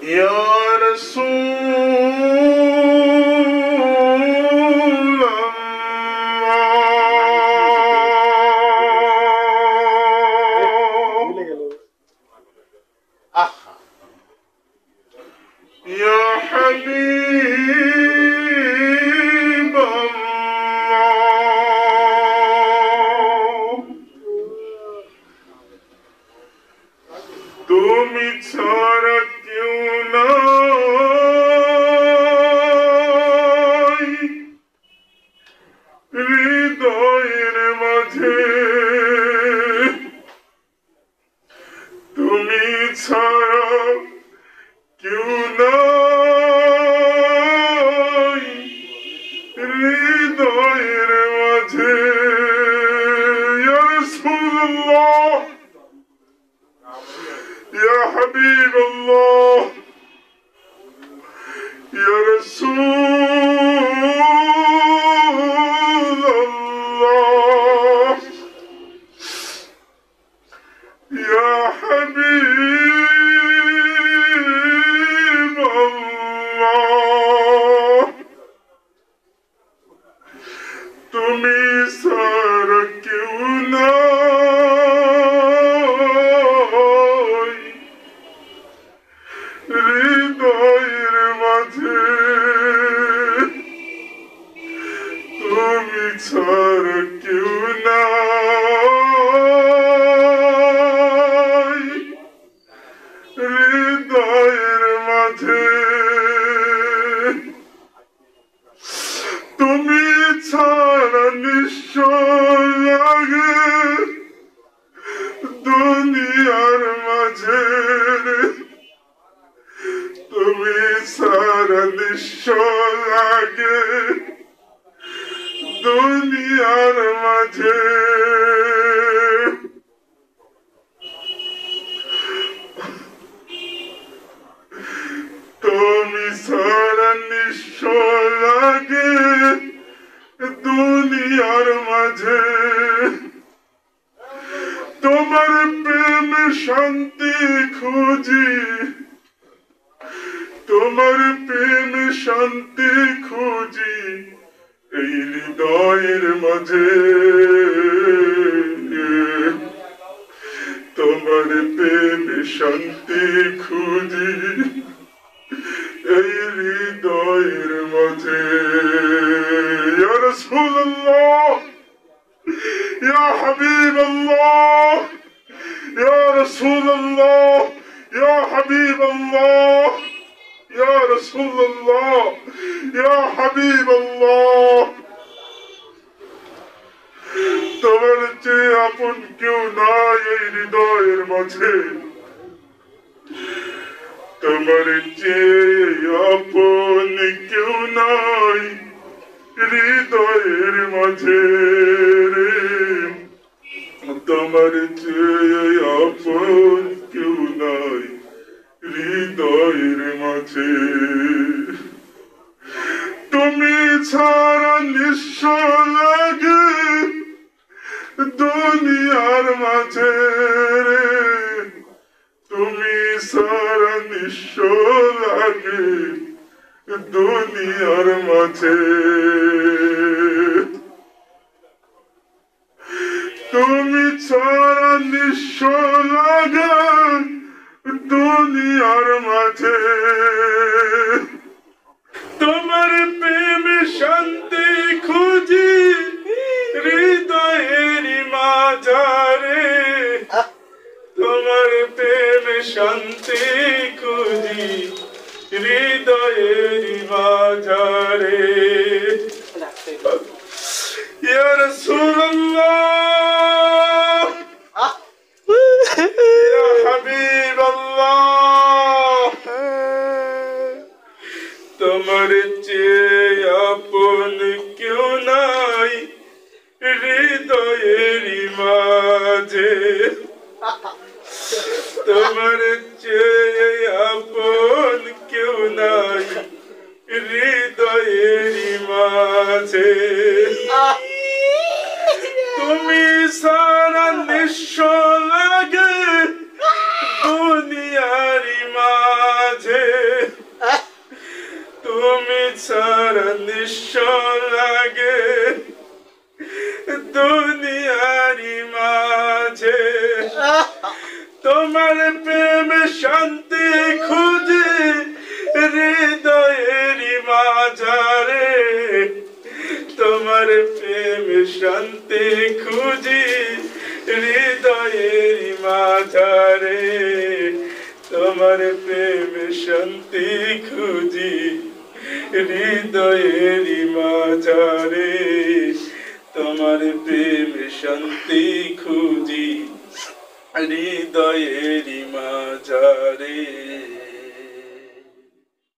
يا رسول الله يا حبيب الله তুমি ছাড়া কেউ নাই হৃদয়ের মাঝে তুমি ছাড়া কেউ নাই হৃদয়ের মাঝে ইয়া রাসূলুল্লাহ ইয়া হাবিবাল্লাহ ইয়া রাসূলুল্লাহ ইয়া হাবিবাল্লাহ তুমি ছাড়া কেউ নাই হৃদয়ের মাঝে তুমি ছাড়া কেউ নাই হৃদয়ের মাঝে তুমি ছাড়া নিঃস্ব লাগে দুনিয়ার মাঝে তুমি ছাড়া নিঃস্ব লাগে দুনিয়ার মাঝে তুমি ছাড়া নিঃস্ব লাগে দুনিয়ার মাঝে তোমার প্রেম শান্তি খুঁজি তোমার প্রেম শান্তি খুঁজি এই হৃদয়ের মাঝে তোমার প্রেম শান্তি খুঁজি এই হৃদয়ের মাঝে ইয়া রাসূলুল্লাহ ইয়া হাবিবাল্লাহ ইয়া রাসূলুল্লাহ ইয়া হাবিবাল্লাহ ইয়া রাসূলুল্লাহ ইয়া হাবিবাল্লাহ তোমার চেয়ে আপন কেউ নাই এই হৃদয়ের মাঝে তোমার চেয়ে আপন কেউ নাই হৃদয়ের মাঝে তোমার চেয়ে আপন কেউ নাই হৃদয়ের মাঝে তুমি ছাড়া নিঃস্ব লাগে দুনিয়ার মাঝে তুমি ছাড়া নিঃস্ব লাগে দুনিয়ার মাঝে তুমি ছাড়া নিঃস্ব লাগে দুনিয়ার মাঝে তোমার প্রেম শান্তি খুঁজি হৃদয়ের মাঝারে তোমার প্রেম শান্তি খুঁজি হৃদয়ের মাঝারে ইয়া রাসূলুল্লাহ ইয়া হাবিবাল্লাহ তোমার চেয়ে আপন কেউ নাই হৃদয়ের মাঝে তোমার চেয়ে আপন কেউ নাই হৃদয়ের মাঝে তুমি সারা নিঃস্ব লাগে দুনিয়ার মাঝে বিশ্ব লাগে দুনিয়ারি মাঝে তোমার প্রেম শান্তি খুঁজি হৃদয়েরই মাঝারে তোমার প্রেম শান্তি খুঁজি হৃদয়েরই মাঝারে তোমার প্রেম শান্তি খুঁজি হৃদয়েরই মাঝারে তোমার প্রেম শান্তি খুঁজি হৃদয়েরই মাঝারে।